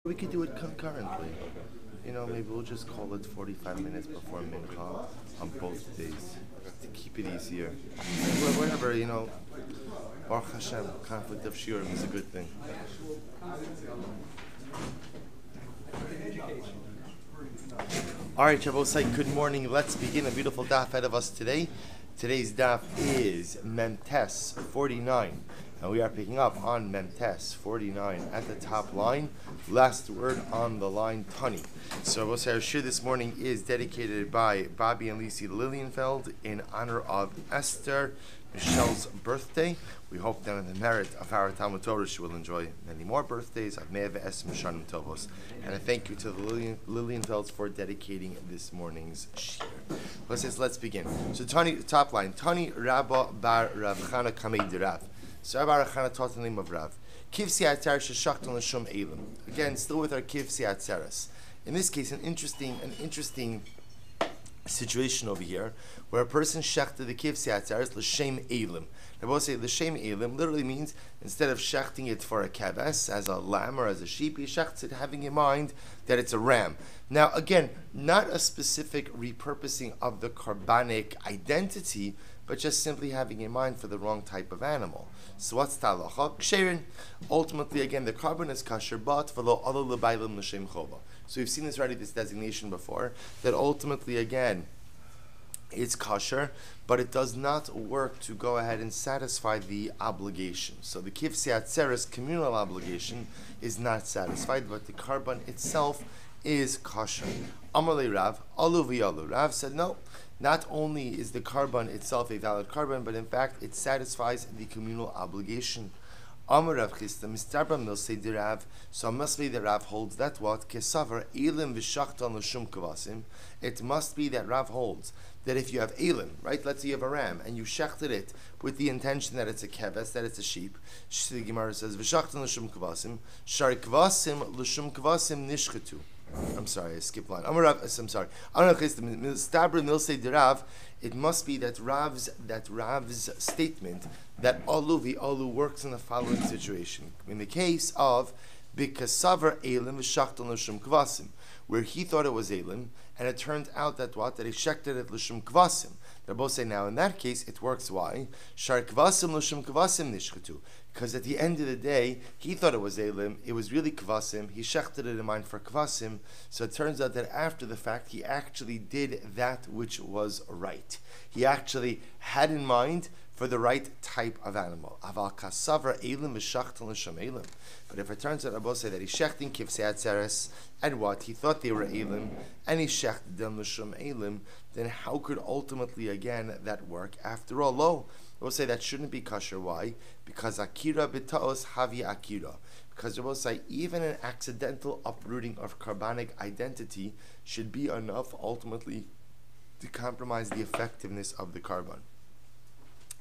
We could do it concurrently. Maybe we'll just call it 45 minutes before Mincha on both days to keep it easier. Whatever, Baruch Hashem, conflict of shiurim is a good thing. All right, Shabbos, good morning. Let's begin a beautiful daf ahead of us today. Today's daf is Memtes 49. And we are picking up on Memtes 49 at the top line. Last word on the line, Tani. So our shir this morning is dedicated by Bobby and Lisi Lilienfeld in honor of Esther Michelle's birthday. We hope that in the merit of our Talmud Torah she will enjoy many more birthdays of Me'eve Es Mishanim Tovos. And a thank you to the Lilienfelds for dedicating this morning's shir. Let's begin. So Tani, top line, Tani Rabba Bar Rav Chana Kamei Dirav. So Rabbi Chana taught the name of Rav. Kivsi Atzeres Sheshachton L'Shum Eilim. Again, still with our Kivsi Atzeres. In this case, an interesting situation over here, where a person shechted the Kivsi Atzeres L'Shem Eilim. Now, we'll say L'Shem Eilim literally means instead of shechting it for a keves, as a lamb or as a sheep, he shechts it having in mind that it's a ram. Now, again, not a specific repurposing of the carbonic identity, but just simply having in mind for the wrong type of animal. So what's talacha? Ksherin. Ultimately, again, the carbon is kasher, but v'lo alo l'baylim l'shem chova. So we've seen this already, this designation before, that ultimately, again, it's kosher, but it does not work to go ahead and satisfy the obligation. So the kivsi atzeres communal obligation is not satisfied, but the carbon itself is kosher. Amalei Rav, alu v'yalu. Rav said no. Not only is the carbon itself a valid carbon, but in fact it satisfies the communal obligation. Amar Rav Chisda, Mistarba Milsei de Rav. So must be that Rav holds that what kesavar elim v'shachtan l'shum kavasim. It must be that Rav holds that if you have elim, right? Let's say you have a ram and you shechted it with the intention that it's a keves, that it's a sheep. The Gemara says v'shachtan l'shum kavasim. Shari kavasim l'shum kavasim nishchetu. I'm sorry, I skipped line. I'm sorry. It must be that Rav's statement that alu works in the following situation. In the case of bikasavar elim v'shachton l'shum kvasim, where he thought it was elim, and it turned out that he shechted it l'shum kvasim. They're both saying now in that case it works. Why? Shar kvasim l'shum kvasim nishchetu. Because at the end of the day, he thought it was elim, it was really kvasim, he shechted it in mind for kvasim, so it turns out that after the fact, he actually did that which was right. He actually had in mind for the right type of animal. Aval kasavar elim v'shachtan l'shem elim. But if it turns out, Abba say that he shechting kivsei atzeres, and what? He thought they were elim, and he shechted them l'shem elim, then how could ultimately, again, that work? After all, lo, we'll say that shouldn't be kosher. Why? Because akira b'taos havi akira. Because we'll say even an accidental uprooting of carbonic identity should be enough ultimately to compromise the effectiveness of the carbon.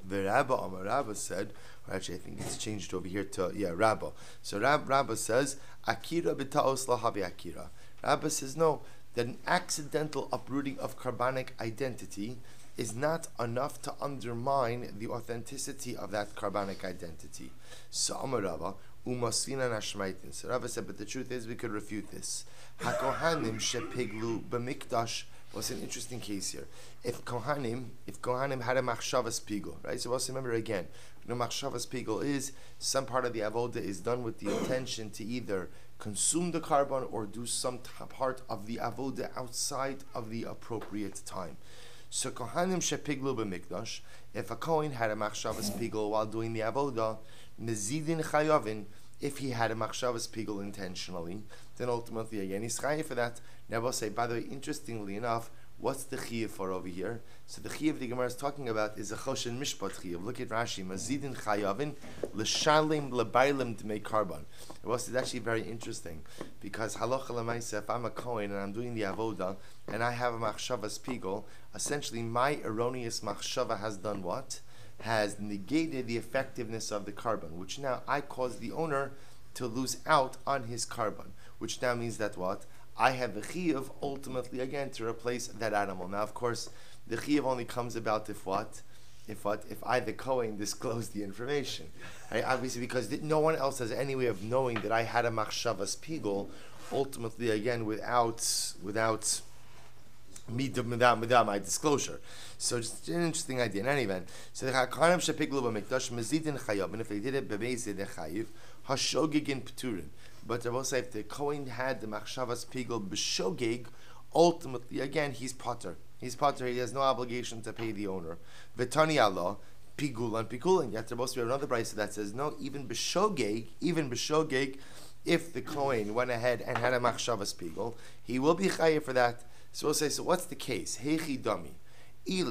The Rabba said, or actually I think it's changed over here to Rabba. So Rabba says akira b'taos la havi akira. Rabba says no, that an accidental uprooting of carbonic identity is not enough to undermine the authenticity of that carbonic identity. So Amar Rava, umasvina nashmaitin. So Rava said, but the truth is we could refute this. Hakohanim shepiglu b'mikdash was an interesting case here. If Kohanim had a machshavas piggle, right? So also remember again, machshavas piggle is some part of the avoda is done with the intention to either consume the carbon or do some part of the avoda outside of the appropriate time. So Kohanim shepiglu b'mikdash, if a Kohen had a machshavas piggle while doing the avoda, mezidin chayavin, if he had a machshavas piggle intentionally, then ultimately again he's chayav for that. Now we'll say, by the way, interestingly enough, what's the chiyuv for over here? So the chiyuv the Gemara is talking about is a choshen mishpat chiyuv. Look at Rashi, mazidin chayavin l'shalim l'baylim d'mei carbon. It was actually very interesting because halacha l'maisa, if I'm a Kohen and I'm doing the avoda and I have a machshavas pigul, essentially my erroneous machshava has done what? Has negated the effectiveness of the carbon, which now I cause the owner to lose out on his carbon, which now means that what? I have the chiyuv ultimately again to replace that animal. Now, of course, the chiyuv only comes about if what? If I, the Kohen, disclose the information, right? Obviously, because no one else has any way of knowing that I had a machshavas Piggle, ultimately, again, without my disclosure. So just an interesting idea. In any event, so the Chakanim shepiglu b'mikdash mezidin chayav, and if they did it b'meizid chayiv hashogigin p'turin. But I will say, if the Kohen had the machshavas Piggle b'shogig, ultimately, again, he's potter. He's potter. He has no obligation to pay the owner. V'tani Allah pigul and pigulin. Yet there must be another brayso that says no. Even b'shogig, if the Kohen went ahead and had a machshavas Piggle, he will be chayiv for that. So we'll say, so what's the case? Heichi dami. If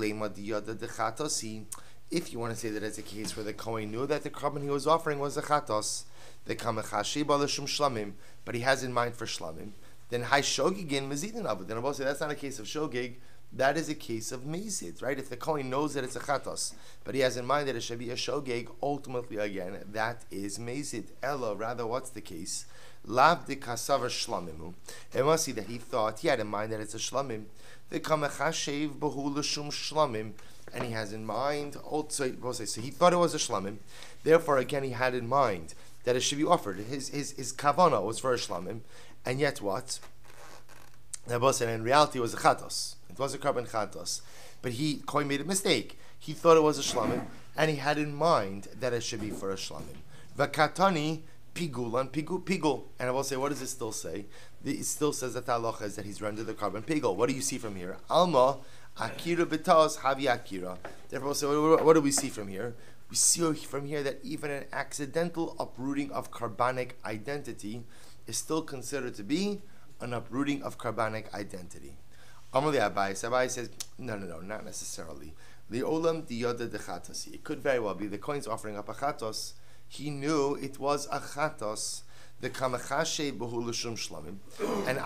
you want to say that it's a case where the Kohen knew that the carbon he was offering was a chatos, the kamechashi balashum shlamim, but he has in mind for shlamim, then hai shogigin mezidin avu. Then I will say that's not a case of shogig, that is a case of mezid, right? If the Kohen knows that it's a chatos, but he has in mind that it should be a shogig, ultimately again, that is mezid. Ella, rather, what's the case? Lav de kasavar shlamimu. It must be that he had in mind that it's a shlamim. The kamechashev behulashum shlamim, and he has in mind also. So he thought it was a shlamim. Therefore, again, he had in mind that it should be offered. His kavana was for a shlamim, and yet what? And in reality, it was a chatos. It was a carbon chatos, but Kohen made a mistake. He thought it was a shlamim, and he had in mind that it should be for a shlamim. Vakatani. Pigul and pigul. And I will say, what does it still say? It still says that the halacha is that he's rendered the carbon pigul. What do you see from here? Alma, akira betas, havi akira. Therefore, so what do we see from here? We see from here that even an accidental uprooting of carbonic identity is still considered to be an uprooting of carbonic identity. Amalei Abai says, no, not necessarily. The olam diyoda de chatasi. It could very well be the Kohen's offering up a chatos. He knew it was a chatos, the kamachashe behulashum shlamim, and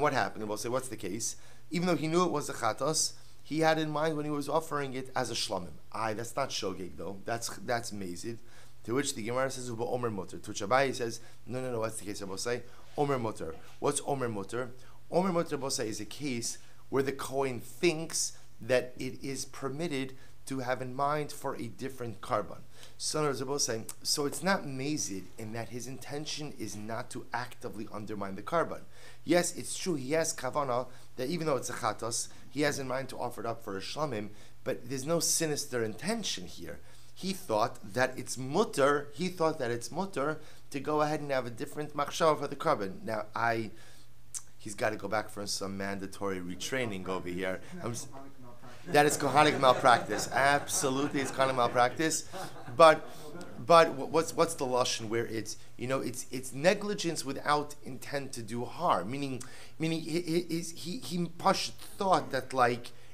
what happened? We'll say, what's the case? Even though he knew it was a chatos, he had in mind when he was offering it as a shlamim. That's not shogeg though. That's mezid. To which the Gemara says uba omer mutter. To which Abai says, no. What's the case? I will say omer mutter. What's omer mutter? Omer mutter, I will say, is a case where the Kohen thinks that it is permitted to have in mind for a different carbon. So it's not mezid in that his intention is not to actively undermine the carbon. Yes, it's true, he has kavana, that even though it's a chatos, he has in mind to offer it up for a shlamim, but there's no sinister intention here. He thought that it's mutter to go ahead and have a different machshava for the carbon. Now, he's got to go back for some mandatory retraining over here. That is kohanic malpractice. Absolutely, it's kohanic malpractice. But what's the lashon where it's negligence without intent to do harm? Meaning he thought that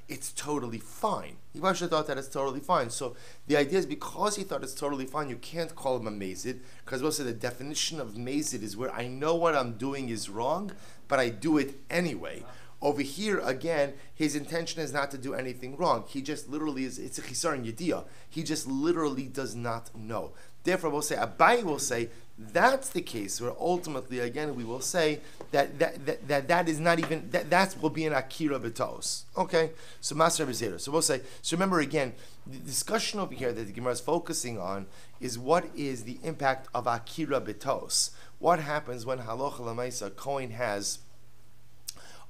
it's totally fine. He thought that it's totally fine. So the idea is because he thought it's totally fine, you can't call him a mezid, because also the definition of mezid is where I know what I'm doing is wrong, but I do it anyway. Over here, again, his intention is not to do anything wrong. He just literally it's a chisar in yediyah. He just literally does not know. Therefore, we'll say, Abai will say, that's the case where ultimately, again, we will say that is not even, that will be an akira b'taos. Okay? So, Master Bezerah. So we'll say, so remember again, the discussion over here that the Gemara is focusing on is what is the impact of akira b'taos. What happens when halacha l'maisa Kohen has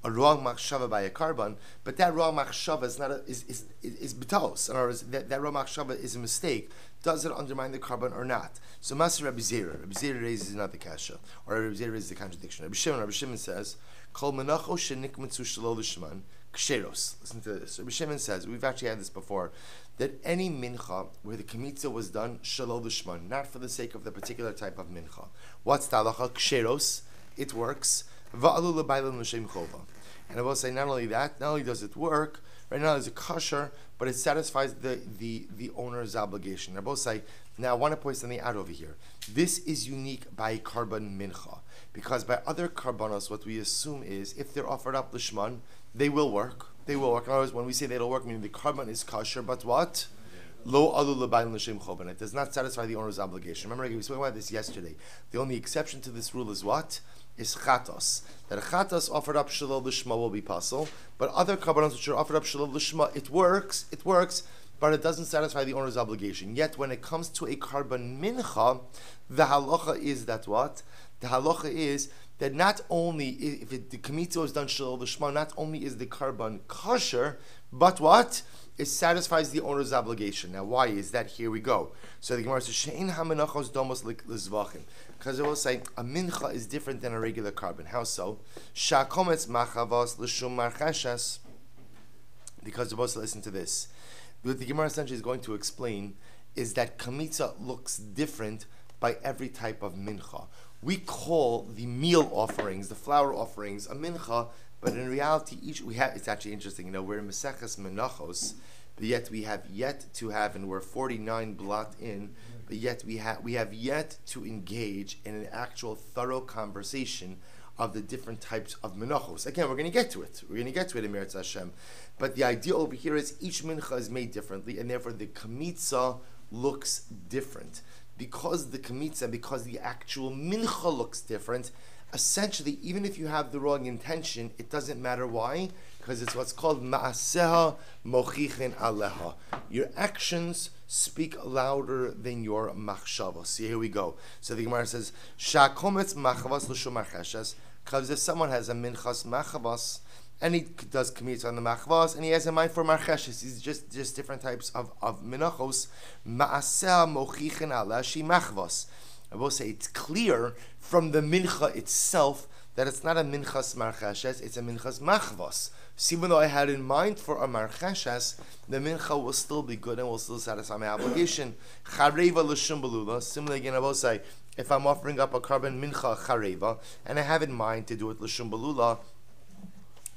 a wrong machshava by a carbon, but that wrong machshava is betos. In other words, that wrong machshava is a mistake. Does it undermine the carbon or not? So Master Rabbi Zera raises another kasha, or Rabbi Zera raises the contradiction. Rabbi Shimon says, "Kol menachos shenikmatzu shelo l'shman ksheros." Listen to this. Rabbi Shimon says, we've actually had this before, that any mincha where the kmitza was done shelo l'shman, not for the sake of the particular type of mincha. What's the halacha? Ksheros. It works. And I will say not only does it work, right now it's a kosher, but it satisfies the owner's obligation. I will say, now I want to point something out over here. This is unique by carbon mincha, because by other carbonos, what we assume is if they're offered up l'shman, they will work. They will work. In other words, when we say they'll work, meaning the carbon is kosher, but what? Lo alu l'bayim l'shem choban. It does not satisfy the owner's obligation. Remember, we spoke about this yesterday. The only exception to this rule is what? Is chatos. That a chatos offered up shalom l'shma will be possible, but other carbonos which are offered up shalom l'shma, it works, but it doesn't satisfy the owner's obligation. Yet when it comes to a carbon mincha, the halacha is that what? The halacha is that not only if the kamitza is done shalol l'shma, not only is the carbon kosher, but what? It satisfies the owner's obligation. Now, why is that? Here we go. So the Gemara says, "She'ein hamenachos domos l'zvachim," because it will say a mincha is different than a regular carbon. How so? Sha'kometz machavos l'shum marchashas. Because you're supposed to listen to this. What the Gemara essentially is going to explain is that kamitza looks different by every type of mincha. We call the meal offerings, the flour offerings, a mincha, but in reality, it's actually interesting. We're in Maseches Menachos, but yet we have yet to have, and we're 49 blot in, but yet we have yet to engage in an actual thorough conversation of the different types of menachos. Again, we're going to get to it. We're going to get to it in Meretz Hashem. But the idea over here is each mincha is made differently, and therefore the kamitza looks different. Because the kamitza, because the actual mincha looks different, essentially, even if you have the wrong intention, it doesn't matter. Why? Because it's what's called ma'aseha mochichin aleha. Your actions speak louder than your machshavos. See, here we go. So the Gemara says, "Sha'kometz machavos l'shum marchashas." Because if someone has a minchas machavos and he does commits on the machvas and he has a mind for marchashas, these just different types of minachos. Ma'aseh mochichin ala shi machvas. I will say it's clear from the mincha itself that it's not a minchas marchashas, it's a minchas machvas. So even though I had in mind for a marchashas, the mincha will still be good and will still satisfy my obligation. Chareva l'shum belula. Similarly, again, I will say, if I'm offering up a carbon mincha chareva and I have in mind to do it l'shum belula,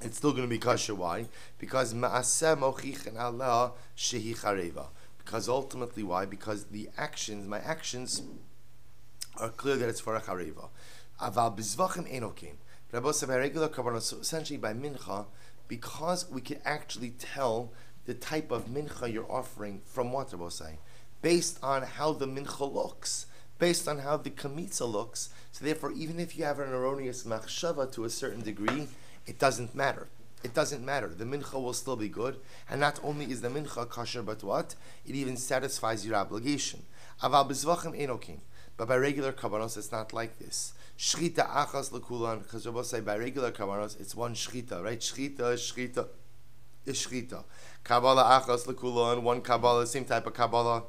it's still going to be kosher. Why? Because ma'aseh mochichin ala shehi chareva. Because ultimately, why? Because my actions are clear that it's for a chareva. Aval bizvachim enokim. Rabbi said by regular karbanos, so essentially by mincha, because we can actually tell the type of mincha you're offering from what Rabbi say, based on how the mincha looks, based on how the kamitza looks. So therefore, even if you have an erroneous machshava to a certain degree, it doesn't matter. It doesn't matter. The mincha will still be good, and not only is the mincha kosher, but what? It even satisfies your obligation. Aval bizvachim enokim. But by regular karbanos, it's not like this. Shchita achas lekulan, because Rabbi say by regular karbanos, it's one shchita, right? Shchita is shchita. Kabbalah achas lekulan, one kabbalah, same type of kabbalah.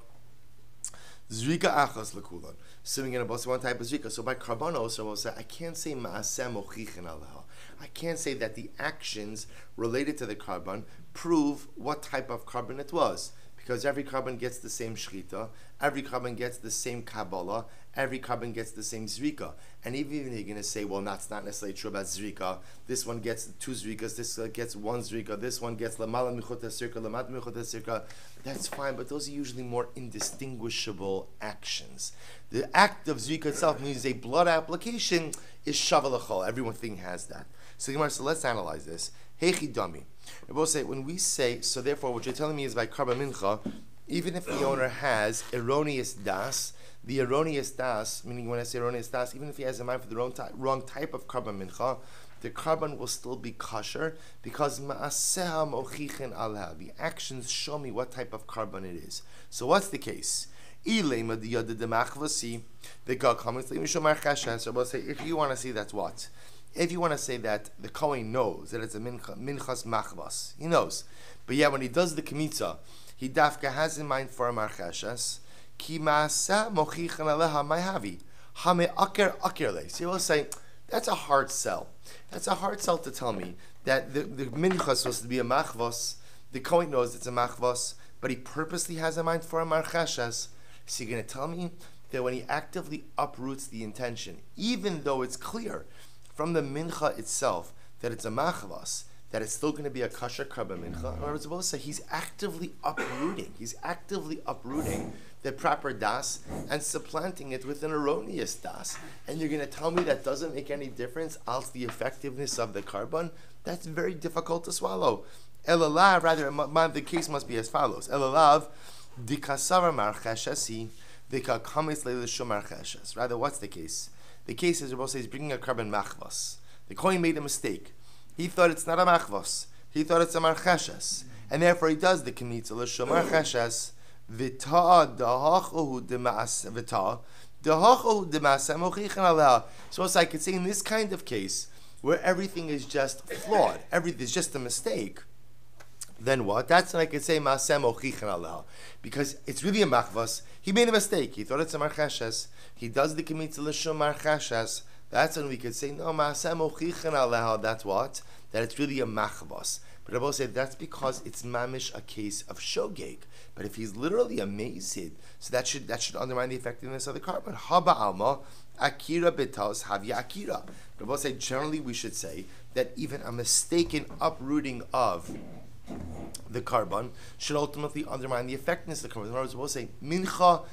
Zrika achas lekulan, assuming in a one type of zrika. So by karbanos, Rabbi say, I can't say ma'aseh mochichin aleha. I can't say that the actions related to the carbon prove what type of carbon it was. Because every carbon gets the same shchita, every carbon gets the same kabbalah, every carbon gets the same zrika. And even if you're going to say, well, that's not necessarily true about zrika, this one gets two zrikas, this gets one zrika, this one gets lamala michota sirka, lamat michota sirka, that's fine, but those are usually more indistinguishable actions. The act of zrika itself means a blood application is shavalachol. Everyone has that. So let's analyze this. Hechi dami. I will say, when we say, so therefore what you're telling me is by karba mincha, even if the owner has erroneous das, the erroneous das, meaning when I say erroneous das, even if he has in mind for the wrong type of karba mincha, the carbon will still be kosher because ma'aseha mochichin alha. The actions show me what type of carbon it is. So what's the case? Ilema diyad de machvasi, the God comments, let me show my chashash. I will say, if you want to see that's what? If you want to say that the Kohen knows that it's a minchas machvas, he knows. But yeah, when he does the kamitza, he dafka has in mind for a marchashas, ki ma'asa mochichan aleha ma'havi, hame aker akerle. So he will say, that's a hard sell. That's a hard sell to tell me that the minchas was supposed to be a machvas, the Kohen knows it's a machvas, but he purposely has in mind for a marchashas. So you're going to tell me that when he actively uproots the intention, even though it's clear from the mincha itself that it's a machvas, that it's still going to be a kosher karba mincha, or as well say he's actively uprooting the proper das and supplanting it with an erroneous das. And you're going to tell me that doesn't make any difference as the effectiveness of the carbon? That's very difficult to swallow. Elalav, rather, the case must be as follows. Elalav, dikasara marchashasi, dikakamis leilishum marchashas. Rather, what's the case? The case is, Rabbi says, he's bringing a carbon machvas. The Kohen made a mistake. He thought it's not a machvas. He thought it's a marchashas. and therefore he does the Kenitza L'Shum Marcheshes, V'ta Dahachu D'Maas V'ta Dahachu D'Maaseh Mochichan Aleha. So I could say in this kind of case, where everything is just flawed, everything is just a mistake, then what? That's when I could say Maaseh Mochichan Aleha. Because it's really a machvas. He made a mistake. He thought it's a marcheshes. He does the Kemitza L'Shum Marcheshes. That's when we could say, no, Maaseh Mochichan Aleha. That's what? That it's really a machvas. But Rabbi said that's because it's mamish a case of shogeg. But if he's literally amazed, so that should undermine the effectiveness of the carbon. Haba alma akira betas havya akira. Rabbi said generally we should say that even a mistaken uprooting of the carbon should ultimately undermine the effectiveness of the carbon. In other words, we'll say mincha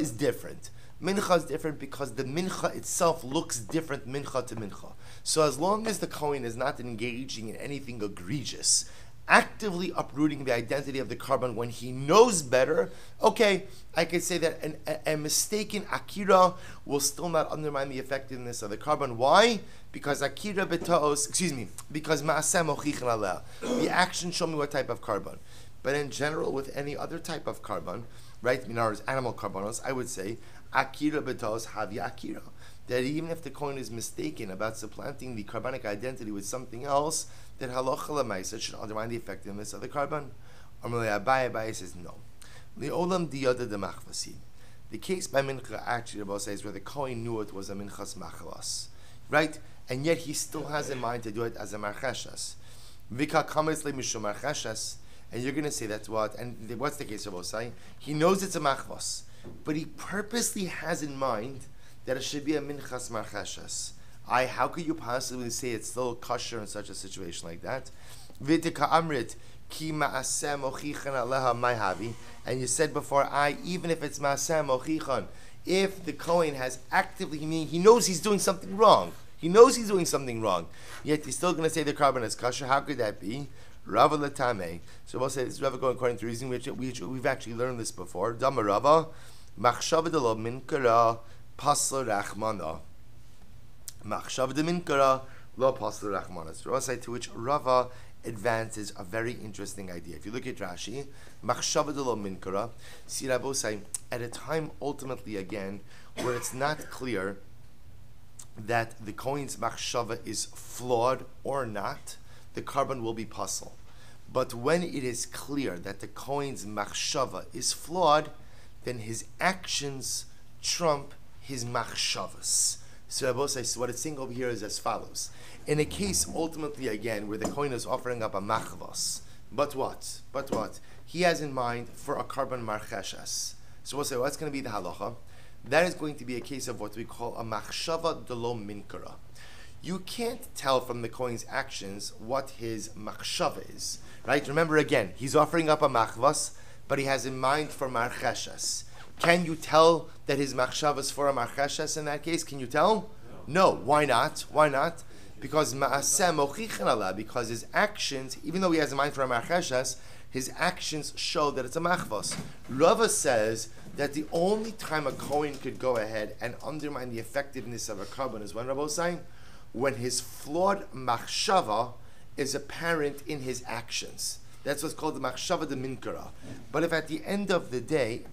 is different. Mincha is different because the mincha itself looks different mincha to mincha. So as long as the Kohen is not engaging in anything egregious, actively uprooting the identity of the carbon when he knows better, okay, I could say that a mistaken akira will still not undermine the effectiveness of the carbon. Why? Because akira betaos, because ma'aseh mochichan aleh. The action show me what type of carbon. But in general, with any other type of carbon, right, in other words, animal carbonos, I would say akira betaos havya akira. That even if the Kohen is mistaken about supplanting the carbonic identity with something else, that halacha l'maisa should undermine the effectiveness of the carbon. Abaye says no. Le'olam diyada de machvasin. The case by mincha actually, Rabbi says, where the Kohen knew it was a minchas Macloss, right? And yet he still has in mind to do it as a marcheshes. Vika kames le mishum marcheshes, and you're going to say that's what? And what's the case of Osai? He knows it's a machvos, but he purposely has in mind that it should be a minchas marcheshes. How could you possibly say it's still kosher in such a situation like that? V'tika amrit ki ma'aseh mochichan aleha ma'havi. And you said before, even if it's ma'aseh mochichan, if the Kohen has actively, he knows he's doing something wrong. He knows he's doing something wrong. Yet he's still going to say the carbon is kosher. How could that be? Rava l'tameh. So we'll say this is Rava going according to reason, which we've actually learned this before. Dama Rava, machshava de lo minkara pasla rachmana. Machshav de minkara lo pasla rachmana. So Rava to which Rava advances a very interesting idea. If you look at Rashi, machshava de lo minkara, see Rabbi say at a time ultimately again where it's not clear that the Kohen's machshava is flawed or not, the carbon will be puzzle. But when it is clear that the Kohen's machshava is flawed, then his actions trump his machshavas. So Rabbi says what it's saying over here is as follows. In a case ultimately again where the Kohen is offering up a machvas, but what? He has in mind for a carbon marcheshes. So we'll say what's going to be the halacha? That is going to be a case of what we call a machshava de lo minkara. You can't tell from the Kohen's actions what his machshava is. Right? Remember again, he's offering up a machvas, but he has in mind for marcheshes. Can you tell that his machshava is for a marcheshes in that case? Can you tell? No. Why not? Because ma'aseh mochichan aleh, because his actions, even though he has in mind for a marcheshes, his actions show that it's a machvas. Rava says that the only time a Kohen could go ahead and undermine the effectiveness of a carbon is when Rabbi was saying, when his flawed machshava is apparent in his actions. That's what's called the machshava de minkara. But if at the end of the day,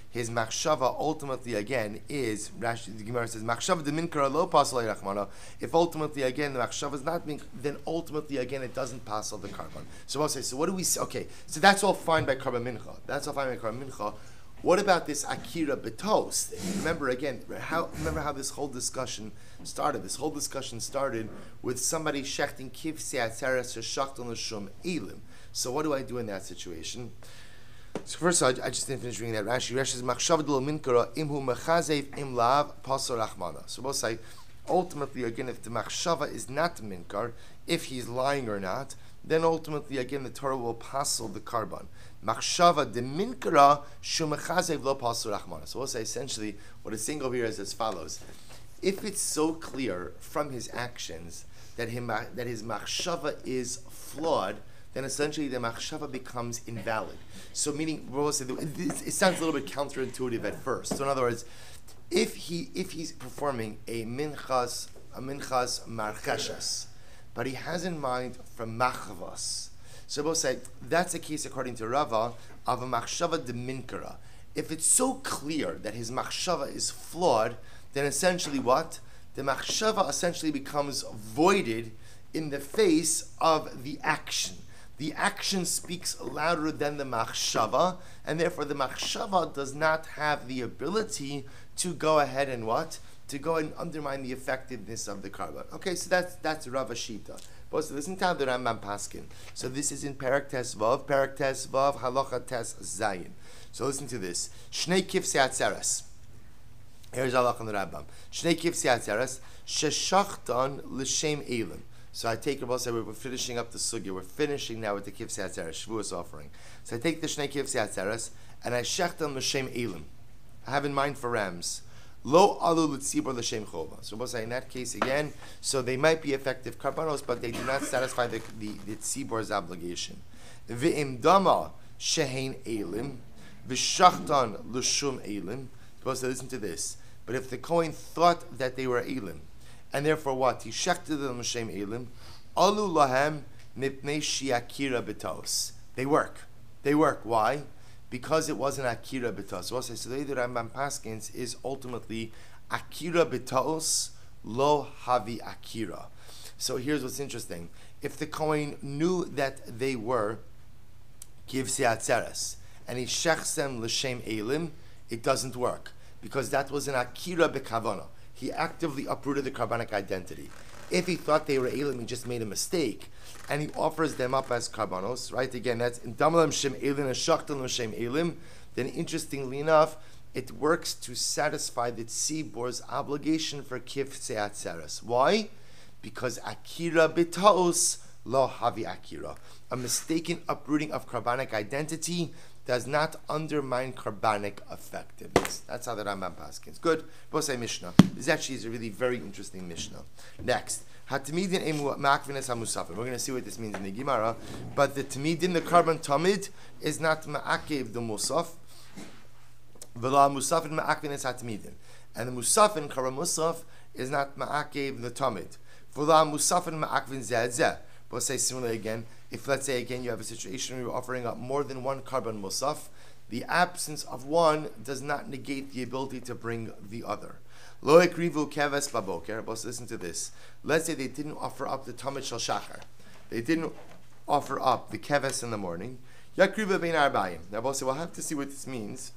his machshava ultimately again is, Rashi, the Gemara says, machshava de minkara lo pasal rachmana. If ultimately again the machshava is not mink, then ultimately again it doesn't pasal the carbon. So I'll say, so what do we say? Okay, so that's all fine by carbon mincha. What about this akira betos? Remember how this whole discussion started. This whole discussion started with somebody shechting kivsei atzeres shechton l'shum elim. So what do I do in that situation? So first I just didn't finish reading that Rashi. Rashi says machshava de lo minkara imhu mechazev im lav pasor rachmana. So we'll say ultimately again if the machshava is not minkar, if he's lying or not, then ultimately again the Torah will pasel the carbon. Machshava de minkara shumechazev lo pasur rachmana. So we'll say essentially what it's saying over here is as follows: if it's so clear from his actions that his machshava is flawed, then essentially the machshava becomes invalid. So meaning, we'll say it sounds a little bit counterintuitive at first. So in other words, if he's performing a minchas marcheshes, but he has in mind from Macloss. So we'll say that's a case according to Rava of a machshava de minkara. If it's so clear that his machshava is flawed, then essentially what? The machshava essentially becomes voided in the face of the action. The action speaks louder than the machshava, and therefore the machshava does not have the ability to go ahead and what? To go and undermine the effectiveness of the carbon. Okay, so that's Rava Shita. But so listen to how the Rambam Paskin. So this is in Perek Tes Vav, Halacha Tes Zayin. So listen to this. Shnei kifsei atzeres. Here's Halacha in the Rambam. Shnei kifsei atzeres, sheshachtan l'shem elim. So I take Rabbi we're finishing up the sugya. We're finishing now with the kifsei atzeres, Shavuos offering. So I take the shnei kifsei atzeres and I shechtan l'shem elim. I have in mind for rams. Lo alu l'tzibor l'shem chova. So we'll say in that case again, so they might be effective karbanos, but they do not satisfy the tzibor's obligation. V'im dama shehein elim, v'shachtan l'shum elim. Supposed to listen to this. But if the Kohen thought that they were elim, and therefore what? He shechted them l'shem elim, alu lahem mipnei shiakira b'tos. They work. They work. Why? Because it wasn't akira b'tos. So the way that Rambam Paskins is ultimately akira b'tos lo havi akira. So here's what's interesting. If the Kohen knew that they were kivsei atzeres and he shechs them l'shem elim, it doesn't work because that was an akira b'kavana. He actively uprooted the carbonic identity. If he thought they were elim, he just made a mistake, and he offers them up as karbanos, right? Again, that's in damalam shem elim and shachtalim shem elim. Then, interestingly enough, it works to satisfy the tzibor's obligation for kifsei atzeres. Why? Because akira b'taos lo havi akira. A mistaken uprooting of carbonic identity does not undermine carbonic effectiveness. That's how the Rambam paskins. Good. Bosai Mishnah. This actually is a really very interesting Mishnah. Next. Hatamidin emu ma'akvines hamusafin. We're going to see what this means in the Gemara. But the tamidin, the carbon tamid, is not ma'akev the musaf. V'la musafin ma'akvines hatamidin. And the musafin, carbon musaf, is not ma'akev the tamid. V'la musafin ma'akvin zeh. But say similarly again, if let's say again you have a situation where you're offering up more than one carbon musaf, the absence of one does not negate the ability to bring the other. Lo ekrivu keves baboker. But listen to this. Let's say they didn't offer up the tamid shel shachar. They didn't offer up the keves in the morning. Yakrivu bein arbayim. Now we'll say we'll have to see what this means.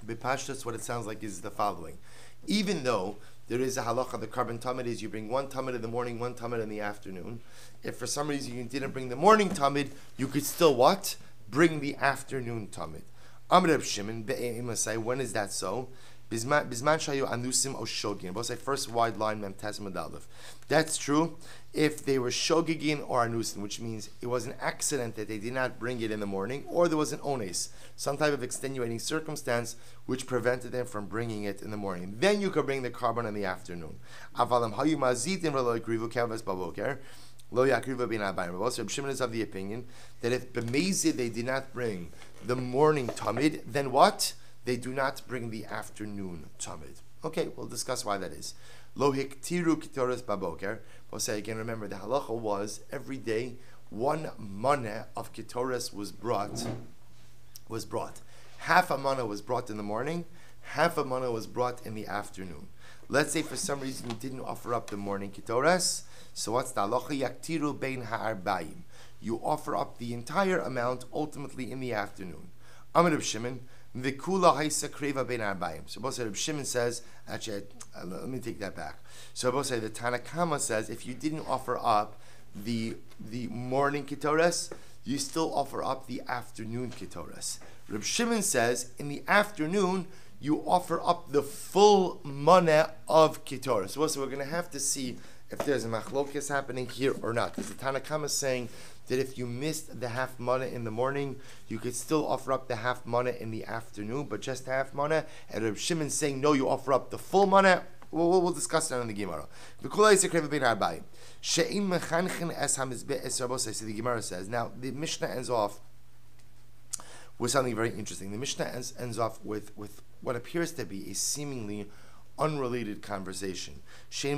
B'pashtus, what it sounds like is the following. Even though there is a halacha, the carbon tamid is you bring one tamid in the morning, one tamid in the afternoon. If for some reason you didn't bring the morning tamid, you could still what? Bring the afternoon tamid. Amr Reb Shimon, be'e'im, when is that so? Bisman shayu anusim o shogin. Both say first wide line mem tes medalev. That's true if they were shogigin or anusim, which means it was an accident that they did not bring it in the morning, or there was an ones, some type of extenuating circumstance which prevented them from bringing it in the morning. Then you could bring the carbon in the afternoon. Avalam hayu mazitin v'lo yakrivu kavas baboker. Lo yakrivu bin abayim. Also, Reb Shimon is of the opinion that if b'mezid they did not bring the morning tamid, then what? They do not bring the afternoon tamid. Okay, we'll discuss why that is. Lo hiktiru kitoras baboker. We'll say again, remember the halacha was every day one maneh of kitoras was brought. Half a maneh was brought in the morning, half a maneh was brought in the afternoon. Let's say for some reason you didn't offer up the morning kitoras. So what's the halacha? Yaktiru bein ha'arbayim. You offer up the entire amount ultimately in the afternoon. Amar Reb Shimon, v'kula haisa kreva bein ha'arbayim. So both Reb Shimon says, actually, let me take that back. So both say the Tanakama says if you didn't offer up the morning kitoras, you still offer up the afternoon kitoras. Reb Shimon says in the afternoon you offer up the full maneh of kitoras. So we're going to have to see if there's a machlokes happening here or not, because the Tanakama is saying that if you missed the half maneh in the morning, you could still offer up the half maneh in the afternoon, but just half maneh. And Reb Shimon saying no, you offer up the full maneh. We'll discuss that in the Gemara. So the Gemara says, now the Mishnah ends off with something very interesting. The Mishnah ends off with what appears to be a seemingly unrelated conversation. Because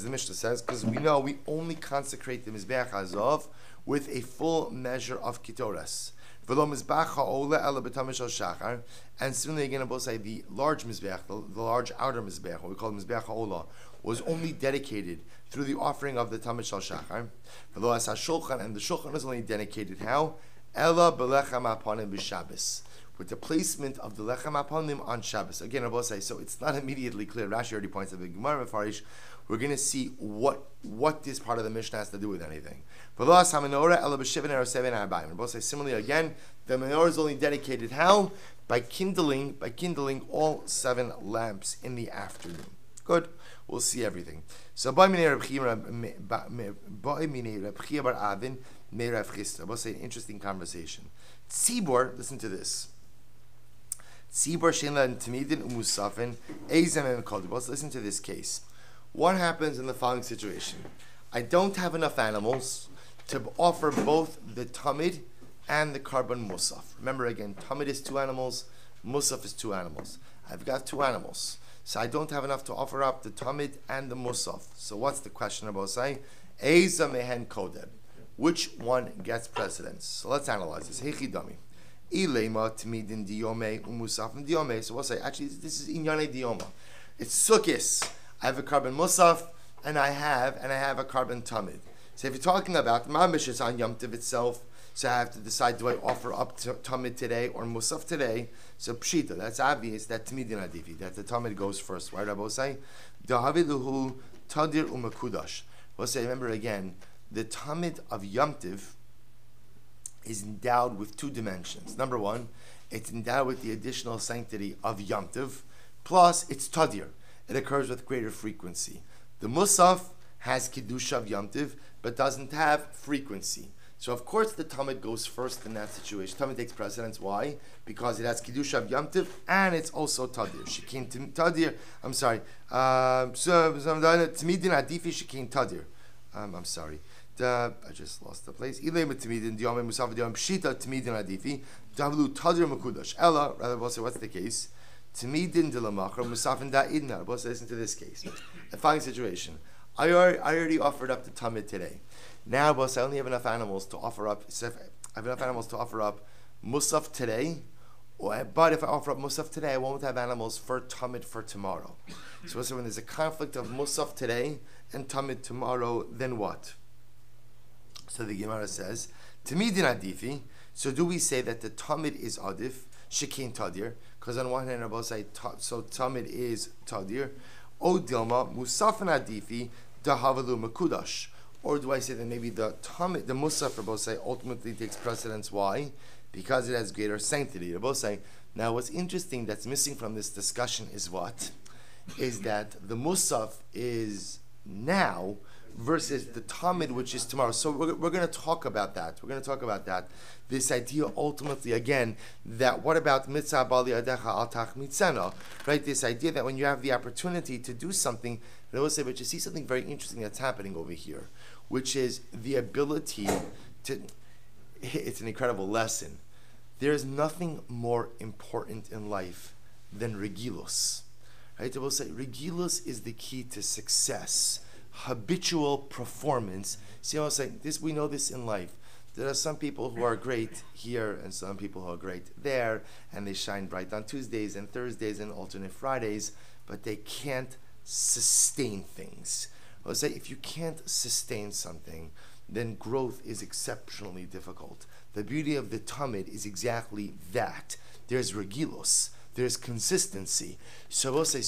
the Mishnah says, because we know we only consecrate the Mizbeach Hazav with a full measure of Kitoras. And similarly again, both say the large Mizbeach, the large outer Mizbeach, what we call Mizbeach HaOlah, was only dedicated through the offering of the Tamid Shal Shachar. And the Shulchan is only dedicated how? Ella Belechem Aponim B'Shabbos, with the placement of the Lechem Aponim on Shabbos. Again, I will say, so it's not immediately clear. Rashi already points out the Gemara Mefarish. We're going to see what this part of the Mishnah has to do with anything. We'll say similarly again, the menorah is only dedicated how? By kindling all 7 lamps in the afternoon. Good. We'll see everything. So we'll say an interesting conversation. Tzibor, listen to this. Tzibor she'en and Tamidin umusafin eizem and kodev. Let's listen to this case. What happens in the following situation? I don't have enough animals to offer both the Tamid and the Karban Musaf. Remember again, Tamid is 2 animals, Musaf is 2 animals. I've got 2 animals. So I don't have enough to offer up the Tamid and the Musaf. So what's the question about saying? Eiza mehen kodem. Which one gets precedence? So let's analyze this. Hechidami. Ilema Tamidin diome umusafin diome. So we'll say, actually, this is inyane dioma. It's Sukkis. I have a Karban Musaf, and I have a Karban Tamid. So if you're talking about Mamish is on Yom Tov itself, so I have to decide, do I offer up Tamid today or Musaf today? So Pshita, that's obvious that Tamidin Adifi, that the Tamid goes first. Right, Rabbi say? Dahaviluhu Tadir Umakudash. We'll say, remember again, the Tamid of Yom Tov is endowed with 2 dimensions. Number 1, it's endowed with the additional sanctity of Yom Tov, plus it's Tadir. It occurs with greater frequency. The Musaf has Kiddush of Yom Tov, but doesn't have frequency. So of course the Talmud goes first in that situation. Talmud takes precedence. Why? Because it has Kiddush of Yom Tov and it's also Tadir. Shekin Tadir. I'm sorry. Tamidin Adifi Shekin Tadir. I'm sorry. I just lost the place. Ilem Tamidin Diyom Musaf Diyom Pshita Tamidin Adifi Davlu Tadir Makudash. Ella. Rather, we'll say what's the case? Timidin de la machar musafin da idna. Let's listen to this case. The following situation. I already offered up the Tamid today. Now, boss, I only have enough animals to offer up. So I have enough animals to offer up Musaf today. But if I offer up Musaf today, I won't have animals for Tamid for tomorrow. So when there's a conflict of Musaf today and Tamid tomorrow, then what? So the Gemara says, Timidin adifi. So do we say that the Tamid is adif? Shekin Tadir, because on one hand, Rabbi say so Tamid is Tadir. O Dilma Musafan Adifi Dahavalu Makudash. Or do I say that maybe the Tamid, the Musaf, Rabbi say ultimately takes precedence? Why? Because it has greater sanctity. Rabbi say. Now, what's interesting that's missing from this discussion is what? Is that the Musaf is now versus the Talmud, which is tomorrow. So we're going to talk about that. We're going to talk about that. This idea ultimately, again, that what about mitzvah bali adecha al tach mitzena, right? This idea that when you have the opportunity to do something, I will say, but you see something very interesting that's happening over here, which is the ability to, it's an incredible lesson. There is nothing more important in life than regilus. Right? I will say, regilus is the key to success. Habitual performance. See what I'm saying? This, we know this in life. There are some people who are great here and some people who are great there, and they shine bright on Tuesdays and Thursdays and alternate Fridays, but they can't sustain things. I would say if you can't sustain something, then growth is exceptionally difficult. The beauty of the Talmud is exactly that. There's regilos. There's consistency. So we'll say,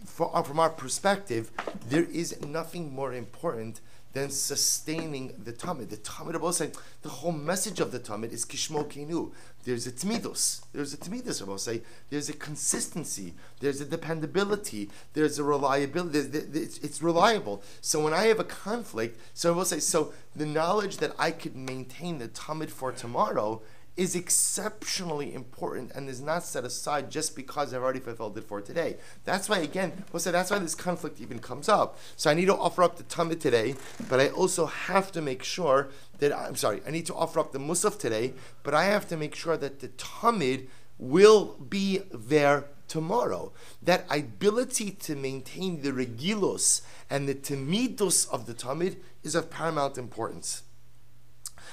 from our perspective, there is nothing more important than sustaining the Talmud. The Talmud, I will say, the whole message of the Talmud is Kishmo Kinu. There's a Tmidus, I will say. There's a consistency. There's a dependability. There's a reliability. It's reliable. So when I have a conflict, so I will say, so the knowledge that I could maintain the Talmud for tomorrow is exceptionally important and is not set aside just because I've already fulfilled it for today. That's why, again, we'll say that's why this conflict even comes up. So I need to offer up the Talmud today, but I also have to make sure that, I need to offer up the Musaf today, but I have to make sure that the Talmud will be there tomorrow. That ability to maintain the regilos and the temidus of the Talmud is of paramount importance.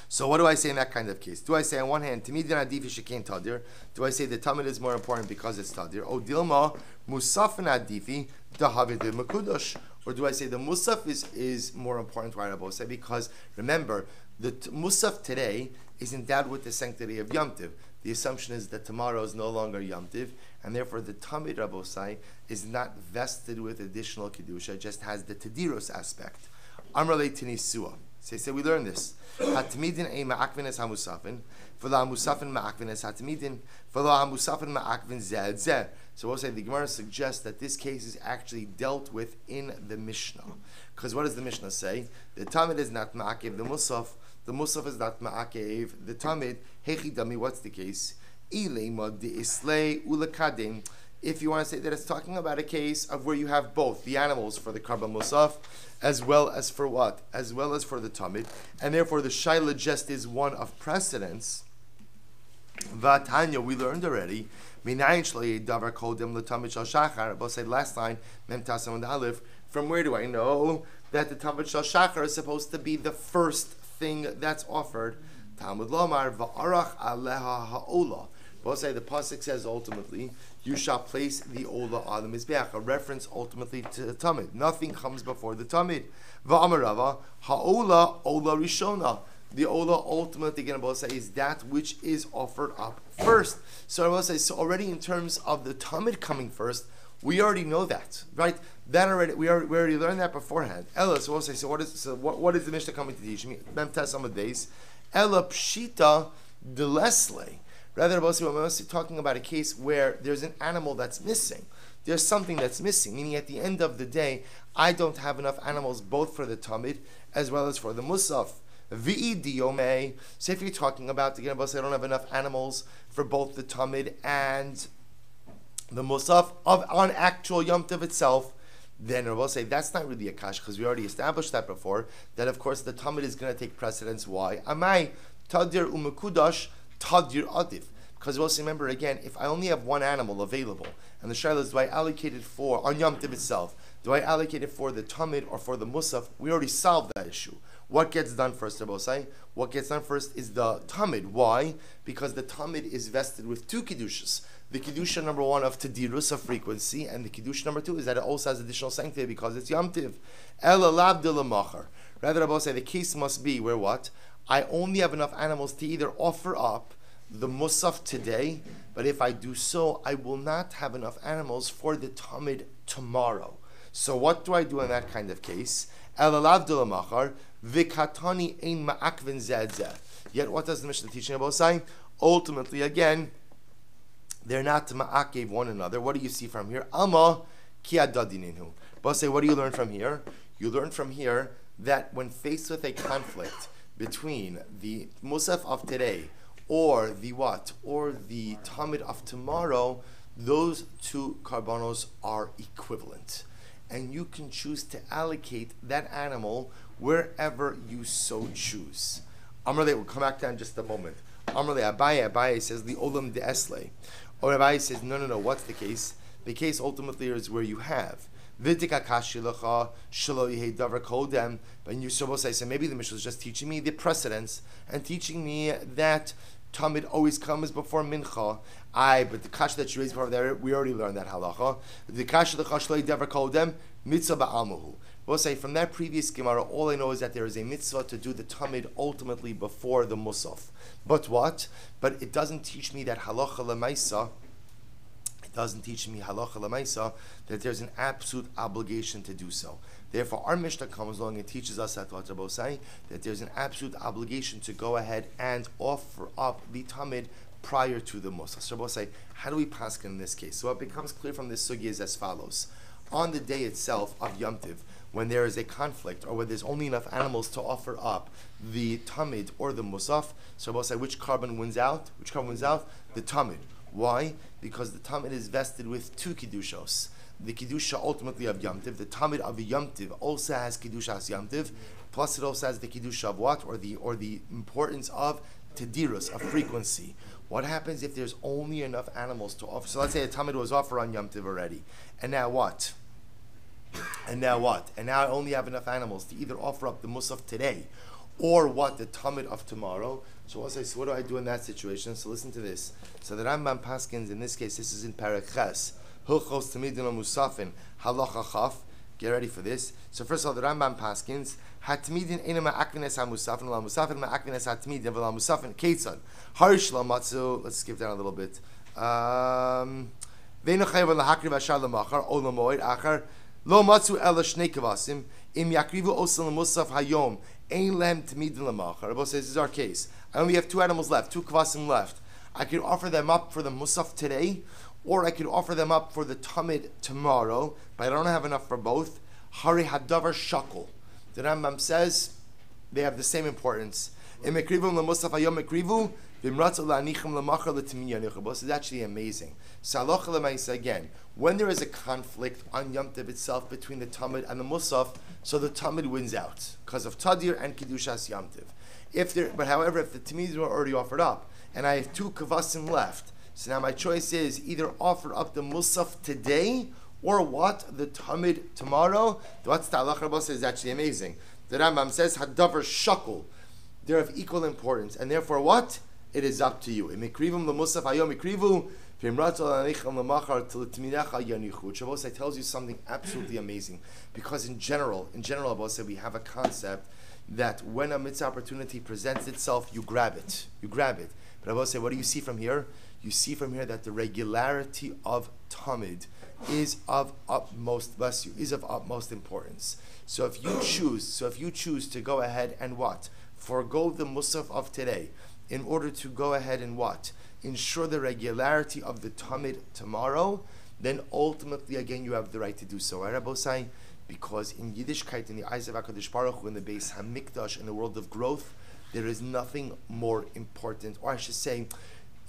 So what do I say in that kind of case? Do I say on one hand, Tamidin Adifi Shekain Tadir? Do I say the Talmud is more important because it's Tadir? O Dilma Musafin Adifi Dahavid Makudosh? Or do I say the Musaf is more important, right, Rabbi say? Because remember, the Musaf today is endowed with the sanctity of Yom Tiv. The assumption is that tomorrow is no longer Yom Tiv, and therefore the Talmud, Rabbi say, is not vested with additional Kedusha, it just has the Tediros aspect. Amrale Tinisua. So we learn this. Hatmidin a ma'akvin hamusafin, v'la hamusafin ma'akvin hatmidin, v'la hamusafin ma'akvin zed zeh. So we'll say the Gemara suggests that this case is actually dealt with in the Mishnah. Because what does the Mishnah say? The Talmud is not ma'akev the Musaf is not ma'akev the Talmud. Hechi dami, what's the case? Ilema de islay ulakadim. If you want to say that it's talking about a case of where you have both the animals for the Karban Musaf, as well as for what? As well as for the Talmud, and therefore the Shaila just is one of precedence. Vatanya, we learned already. Both said last line, Mem Tasam and Aleph. From where do I know that the Talmud Shal Shachar is supposed to be the first thing that's offered? Talmud Lomar va'arach aleha ha'ola. Both say the pasuk says ultimately you shall place the ola on the mizbeach, a reference ultimately to the Talmud. Nothing comes before the Talmud. Va'amarava ha'ola ola rishona. The ola ultimately, again, both say is that which is offered up first. So I will say, so already in terms of the Talmud coming first, we already know that, right? That already we already learned that beforehand. Ella, so we'll say, what is the Mishnah coming to teach me? Mem Tesam days. Ella pshita de lesle. Rather, we're mostly talking about a case where there's an animal that's missing. There's something that's missing, meaning at the end of the day, I don't have enough animals both for the Talmud as well as for the Musaf. V'i diyome. So if you're talking about, again, I don't have enough animals for both the Talmud and the Musaf on actual Yom Tov itself, then I will say that's not really a kash, because we already established that before, that of course the Talmud is going to take precedence. Why? Amai tadir umekudash tadir adif. Because we'll remember again, if I only have one animal available, and the shaila is, do I allocate it for, on Yom Tov itself, do I allocate it for the Talmud or for the Musaf? We already solved that issue. What gets done first, Rabbi Say? What gets done first is the Talmud. Why? Because the Talmud is vested with two Kedushas. The Kedusha number one of Tedirus, of frequency, and the Kedusha number two is that it also has additional sanctity because it's Yom Tiv. Ela lav de lamachar. Rather, Rabbi Say, the case must be where what? I only have enough animals to either offer up the Musaf today, but if I do so, I will not have enough animals for the Talmud tomorrow. So what do I do in that kind of case? Elalav de lamachar vikatani ein ma'akvin zedzeh. Yet what does the Mishnah teaching about say? Ultimately, again, they're not to ma'akev one another. What do you see from here? Alma ki adadininu. But say, what do you learn from here? You learn from here that when faced with a conflict between the Musaf of today or the what? Or the Talmud of tomorrow, those two karbanos are equivalent. And you can choose to allocate that animal wherever you so choose. Amrle, we'll come back to that in just a moment. Amrle, Abaye says, the olam de esle. Or Abaye says, no, what's the case? The case ultimately is where you have. And you're supposed to say, so maybe the Mishnah is just teaching me the precedence and teaching me that Talmud always comes before Mincha. But the kasha that you raised before there, we already learned that halacha. The kasha the kashloi dever kodem mitzvah ba'amuhu. We'll say from that previous Gemara, all I know is that there is a mitzvah to do the Talmud ultimately before the Musaf. But what? But it doesn't teach me that halacha lemaisa. It doesn't teach me halacha lemaisa that there's an absolute obligation to do so. Therefore, our Mishnah comes along and teaches us at what Rabbi say, that there's an absolute obligation to go ahead and offer up the Talmud prior to the Musaf. So Rabbi say, how do we paskin in this case? So what becomes clear from this sugi is as follows. On the day itself of Yom Tiv, when there is a conflict or when there's only enough animals to offer up the Talmud or the Musaf, so Rabbi say, which carbon wins out? Which carbon wins out? The Talmud. Why? Because the Talmud is vested with two Kiddushos. The Kiddusha ultimately of Yom Tiv, the Talmud of Yom Tiv also has Kiddusha as Yom Tiv, plus it also has the Kiddusha of what? Or the importance of Tedirus, of frequency. What happens if there's only enough animals to offer? So let's say a Talmud was offered on Yom Tov already. And now what? And now what? And now I only have enough animals to either offer up the Musaf today or what? The Talmud of tomorrow. So what do I do in that situation? So listen to this. So the Rambam Paskins, in this case, this is in Perek Ches. Hilchos Tamidin Musafin Halacha Chaf. Get ready for this. So first of all, the Rambam Paskins, Hatmidin Ena Ma'akvines HaMusafin, La Musafin Ma'akvines Hatmidin, V'la Musafin Ketzad. Harish La Matzu. Let's skip down a little bit. Ve'no Chayav Lahakri V'ashar L'machar, O L'moed Achar, Lo Matzu Ela Shnei Kavasim, Im Yakrivu Osel Musaf Hayom, Ein Lehem Tamidin L'machar. Rabbi says, this is our case. I only have 2 animals left, 2 kvasim left. I could offer them up for the Musaf today, or I could offer them up for the Talmud tomorrow, but I don't have enough for both. Hari Hadavar Shakul. The Rambam says they have the same importance. This is actually amazing. So again, when there is a conflict on Yom Tov itself between the Talmud and the Musaf, so the Talmud wins out because of Tadir and Kedushas Yom Tov. However, if the Talmud were already offered up and I have 2 kavasim left, so now my choice is either offer up the Musaf today or what? The Talmud tomorrow. What's the halacha Rabbi says is actually amazing. The Rambam says Hadavar Shakul. They're of equal importance, and therefore what? It is up to you. Which Shabbos tells you something absolutely amazing. Because in general, Rabbi said we have a concept that when a mitzvah opportunity presents itself, you grab it. But Rabbi said, what do you see from here? You see from here that the regularity of Talmud is of utmost importance. So if you choose to go ahead and what? Forgo the Musaf of today in order to go ahead and what? Ensure the regularity of the Talmud tomorrow, then ultimately again you have the right to do so. Right, Rabbi Say? Because in Yiddishkeit, in the eyes of HaKadosh Baruch Hu, in the Beis Hamikdash, in the world of growth, there is nothing more important, or I should say,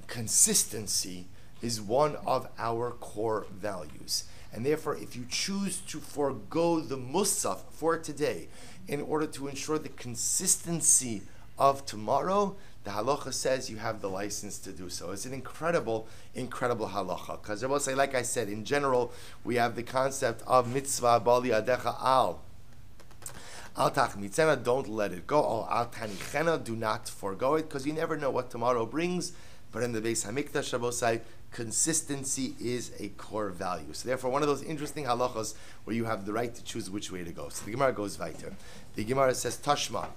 consistency is one of our core values. And therefore, if you choose to forego the Musaf for today in order to ensure the consistency of tomorrow, the halacha says you have the license to do so. It's an incredible halacha. Because like I said, in general, we have the concept of mitzvah bali adecha al tachmitzena, don't let it go. Al tanichena, do not forego it, because you never know what tomorrow brings. But in the Beis Hamikdash, Shabbos, consistency is a core value. So therefore, one of those interesting halachas where you have the right to choose which way to go. So the Gemara goes weiter. The Gemara says, Tashma.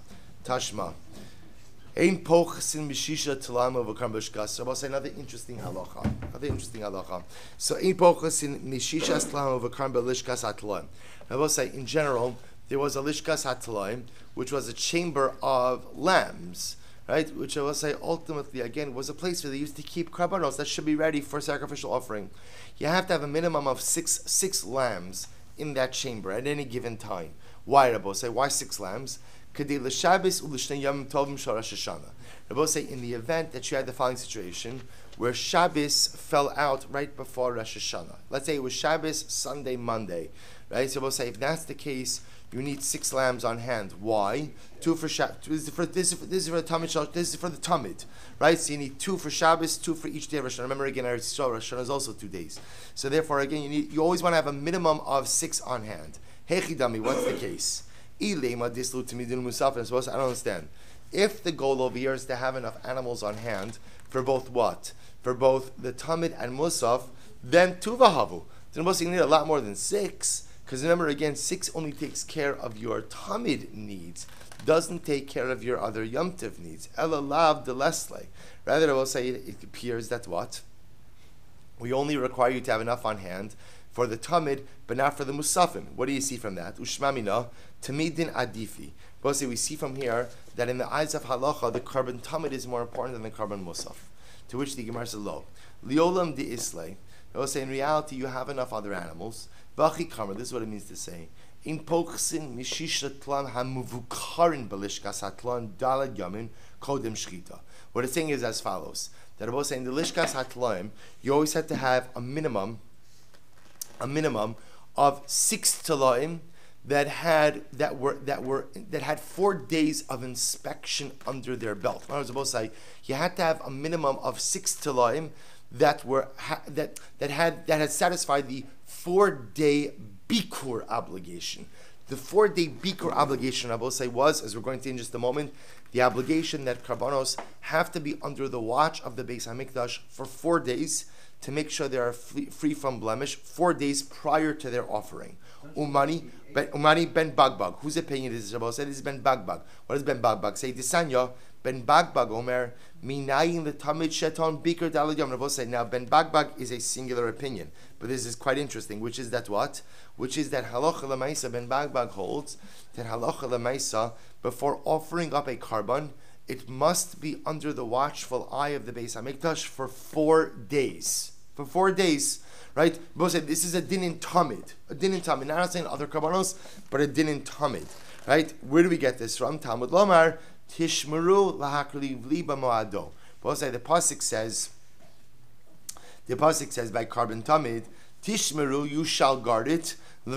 Ein pochsin mishisha talam overcome b'shkas. Shabbos, another interesting halacha. So ein pochsin mishisha talam overcome b'lishkas atlaim. Shabbos, in general, there was a lishkas atlaim, which was a chamber of lambs. Right, which I will say ultimately again was a place where they used to keep karbanos that should be ready for sacrificial offering. You have to have a minimum of six lambs in that chamber at any given time. Why, Rabbi say? Why 6 lambs? Rabbi say in the event that you had the following situation where Shabbos fell out right before Rosh Hashanah. Let's say it was Shabbos, Sunday, Monday. Right? So we'll say if that's the case, you need 6 lambs on hand. Why? 2 for Shabbos. This is for the Talmud. This is for the Talmud, right? So you need 2 for Shabbos, 2 for each day of Rosh Hashanah. Remember again, Rosh Hashanah is also 2 days. So therefore, again, you always want to have a minimum of 6 on hand. Hechidami, what's the case? I don't understand. If the goal over here is to have enough animals on hand for both what? For both the Talmud and Musaf, then Tuvahavu. Then you need a lot more than 6. Because remember again, 6 only takes care of your Talmud needs, doesn't take care of your other Yom Tov needs. Ela lav de lesle. Rather, I will say it appears that what? We only require you to have enough on hand for the Talmud, but not for the Musafim. What do you see from that? Ushmamina, Tamidin adifi. But we see from here that in the eyes of halacha, the carbon Talmud is more important than the carbon Musaf. To which the Gemara says, lo. Liolam de islay. I will say in reality, you have enough other animals. This is what it means to say. In poksin mishisha tlan hamuvukarin belishkas hatlan dalad yamin kodem shchita. What it's saying is as follows: that Rabbi saying the lishkas hatlan, you always have to have a minimum of 6 talaim that had 4 days of inspection under their belt. I was supposed to say you had to have a minimum of 6 tilaim that had satisfied the 4-day bikur obligation. The 4-day bikur obligation, I will say, was, as we're going to see in just a moment, the obligation that karbanos have to be under the watch of the Beis Hamikdash for 4 days to make sure they are free from blemish, 4 days prior to their offering. Umani ben Bagbag. Whose opinion is this? This is ben Bagbag. What does ben Bagbag say? Disanya ben Bagbag Omer minayin the tamid sheton bikur dalad yom. Rabbi say now ben Bagbag is a singular opinion, but this is quite interesting. Which is that what? Which is that halacha lemaisa ben Bagbag holds that halacha lemaisa before offering up a karban, it must be under the watchful eye of the Beis Hamikdash for 4 days. For 4 days, right? Both say this is a din in Talmud. A din in Talmud. Not saying other karbanos, but a din in Talmud. Right? Where do we get this from? Talmud Lomar Tishmeru lahakli liba moado. Both say the pasuk says by karban Talmud, Tishmeru, you shall guard it. To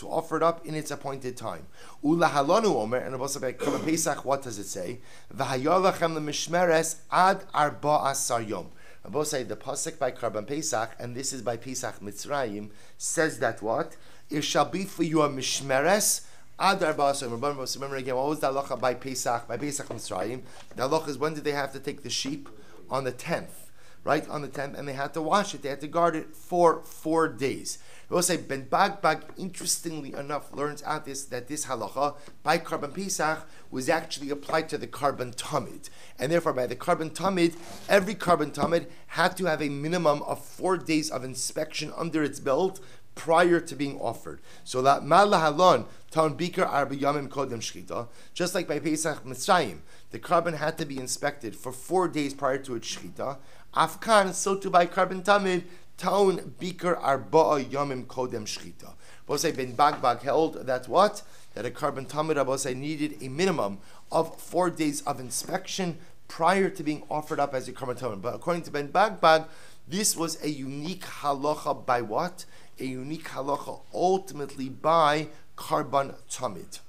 offer it up in its appointed time. Ulahalonu omer, and also by Korban Pesach, what does it say? V'hayolachem l'mishmeres ad arba asar yom. Both say the pasuk by Korban Pesach, and this is by Pesach Mitzrayim, says that what? It shall be for you a mishmeres ad arba asar yom. Remember again, what was the halacha by Pesach Mitzrayim? The halacha is when did they have to take the sheep? On the 10th. Right? On the 10th, and they had to wash it, they had to guard it for 4 days. We will say Ben Bagbag, interestingly enough, learns out that this halacha by Karban Pesach was actually applied to the Karban Tamid, and therefore by the Karban Tamid, every Karban Tamid had to have a minimum of 4 days of inspection under its belt prior to being offered. So that Malahalon Town Bikar Arba Yamim Kodem Shchita, just like by Pesach Mitzrayim, the Karban had to be inspected for 4 days prior to its Shchita. Afkan, so too by Karban Tamid, Town Bikar Arba'a Yamim Kodem Shchita. Bosei Ben Bagbag held that what? That a Karban Tamid Bosei needed a minimum of 4 days of inspection prior to being offered up as a Karban Tamid. But according to Ben Bagbag, this was a unique halacha by what? A unique halacha ultimately by Karban Tamid.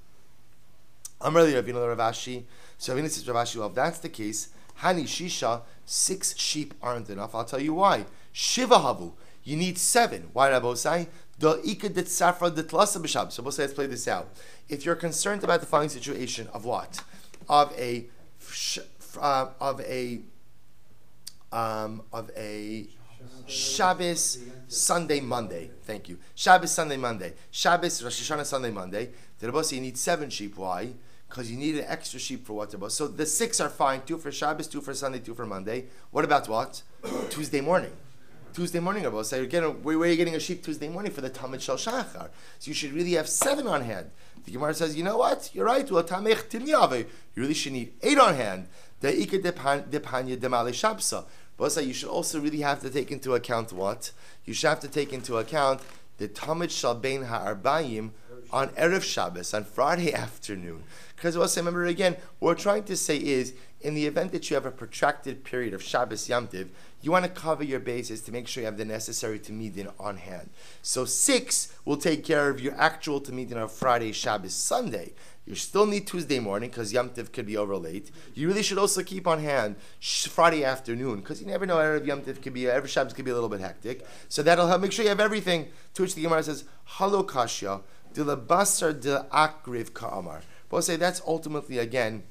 I'm earlier, if you know the Rav Ashi, so Ravina says Rav Ashi, well, if that's the case, Hani Shisha, 6 sheep aren't enough. I'll tell you why. Shiva Havu, you need 7. Why, Rabbi say? The Ika det Safra det Lasa B'Shab. So let's play this out. If you're concerned about the following situation of what? Of a Shabbos, Sunday, Monday. Thank you. Shabbos, Sunday, Monday. Shabbos, Rosh Hashanah, Sunday, Monday. The Rabbi say you need 7 sheep. Why? Because you need an extra sheep for what? So the 6 are fine. 2 for Shabbos, 2 for Sunday, 2 for Monday. What about what? Tuesday morning. Tuesday morning, Rabbi say, where are you getting a sheep Tuesday morning for the Talmud Shel Shachar? So you should really have 7 on hand. The Gemara says, you know what? You're right. You really should need 8 on hand. You should also really have to take into account what? You should have to take into account the Talmud Shel Bein Ha'arbayim on Erev Shabbos, on Friday afternoon. Because also, remember again, what we're trying to say is, in the event that you have a protracted period of Shabbos Yom Tiv, you want to cover your bases to make sure you have the necessary Tamidin on hand. So 6 will take care of your actual Tamidin of Friday, Shabbos, Sunday. You still need Tuesday morning because Yom Tiv could be over late. You really should also keep on hand Friday afternoon because you never know, Erev Yom Tiv could be, every Shabbos could be a little bit hectic. So that'll help make sure you have everything. To which the Gemara says, Halo Kashya, de la basar de akriv ka'amar. But say that's ultimately, again,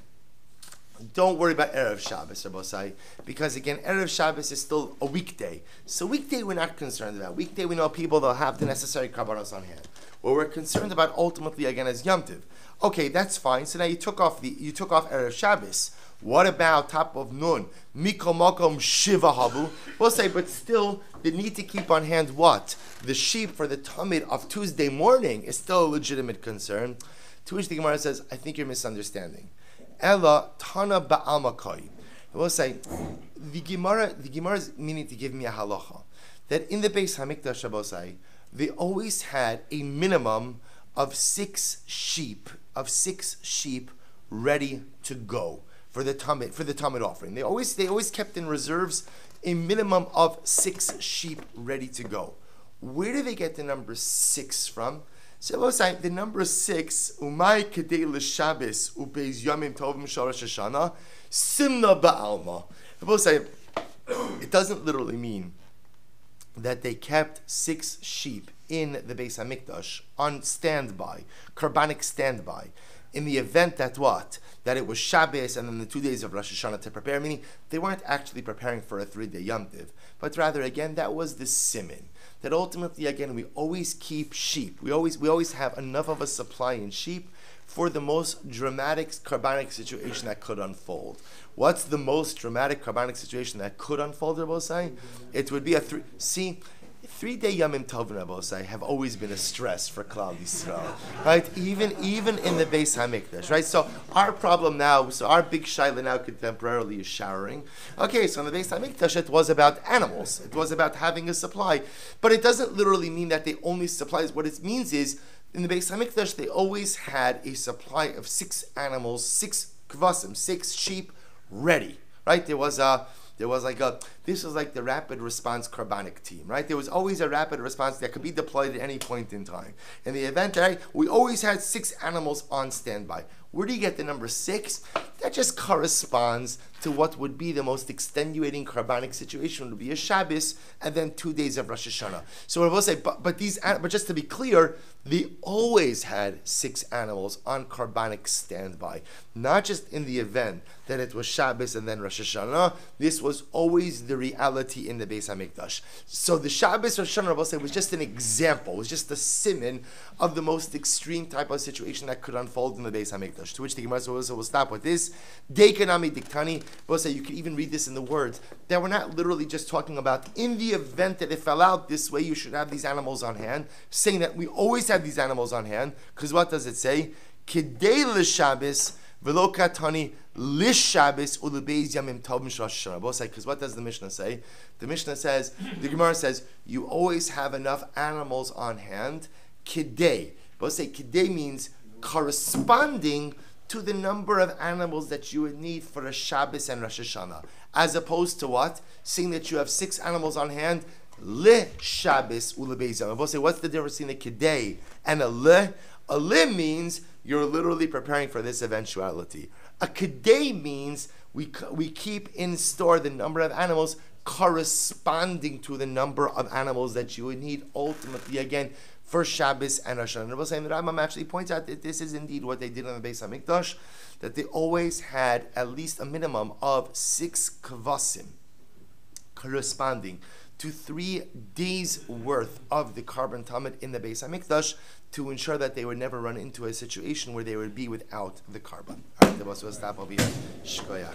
don't worry about Erev Shabbos, Rabosai, because again, Erev Shabbos is still a weekday. So weekday we're not concerned about. Weekday we know people, they'll have the necessary karbanos on hand. What we're concerned about ultimately, again, is Yom Tiv. Okay, that's fine. So now you took off Erev Shabbos. What about top of Nun? Mikol Makom Shiva Havu. We'll say, but still, the need to keep on hand what? The sheep for the Tamid of Tuesday morning is still a legitimate concern. To which the Gemara says, I think you're misunderstanding. Ella Tana Ba'almakai. We'll say, the Gemara is meaning to give me a halacha. That in the Beis Hamikdash, Shabbosai, they always had a minimum of 6 sheep ready to go for the Talmud offering. They always kept in reserves a minimum of 6 sheep ready to go. Where do they get the number 6 from? So we'll say the number 6, Umay Kedei L'Shabbos Ubeis Yomim Tovim Shorosh Hashanah Simna Ba'alma. We'll say it doesn't literally mean that they kept 6 sheep in the Beis Hamikdash on standby, Karbanic standby, in the event that what? That it was Shabbos and then the 2 days of Rosh Hashanah to prepare, meaning they weren't actually preparing for a 3-day Yom Tiv, but rather, again, that was the siman. That ultimately, again, we always keep sheep. We always have enough of a supply in sheep for the most dramatic Karbanic situation that could unfold. What's the most dramatic Karbanic situation that could unfold, Rabbi Osai? It would be a 3-day Yamim Tovim, Rabbi Osai, have always been a stress for Klal Yisrael, right? Even in the Beis Hamikdash, right? So our problem now, our big shaila now contemporarily is showering. Okay, so in the Beis Hamikdash it was about animals. It was about having a supply. But it doesn't literally mean that they only supplies. What it means is, in the Beis Hamikdash, they always had a supply of 6 animals, 6 kvasim, 6 sheep, ready, right? This was like the rapid response Karbanic team, right? There was always a rapid response that could be deployed at any point in time. In the event, right, we always had 6 animals on standby. Where do you get the number 6? That just corresponds to what would be the most extenuating Karbanic situation. It would be a Shabbos and then 2 days of Rosh Hashanah. So I will say, but just to be clear, they always had 6 animals on Karbanic standby. Not just in the event that it was Shabbos and then Rosh Hashanah. This was always the reality in the Beis HaMikdash. So the Shabbos Rosh Hashanah, I will say, was just an example. It was just a siman of the most extreme type of situation that could unfold in the Beis HaMikdash. To which the Gemara also will stop with this. Dekanami diktani. We'll say you can even read this in the words that we're not literally just talking about in the event that it fell out this way, you should have these animals on hand. Saying that we always have these animals on hand. Because what does it say? Kidei l'Shabbos v'lo katani l'Shabbos u'lebeis yamim tovim shel Rosh Hashanah. We'll say, because what does the Mishnah say? The Mishnah says, the Gemara says, you always have enough animals on hand. Kidei. We'll say kidei means corresponding to the number of animals that you would need for a Shabbos and Rosh Hashanah. As opposed to what? Saying that you have 6 animals on hand, le Shabbos ulebeis yamim. We'll say, what's the difference between a kidei and a le? A le means you're literally preparing for this eventuality. A kidei means we keep in store the number of animals corresponding to the number of animals that you would need ultimately, again, for Shabbos and Rosh Hashanah. We're saying the Rambam actually points out that this is indeed what they did on the Beis HaMikdash, that they always had at least a minimum of 6 kvasim corresponding to 3 days worth of the carbon Talmud in the Beis HaMikdash to ensure that they would never run into a situation where they would be without the carbon. All right, the boss will stop over here. Shkoyach.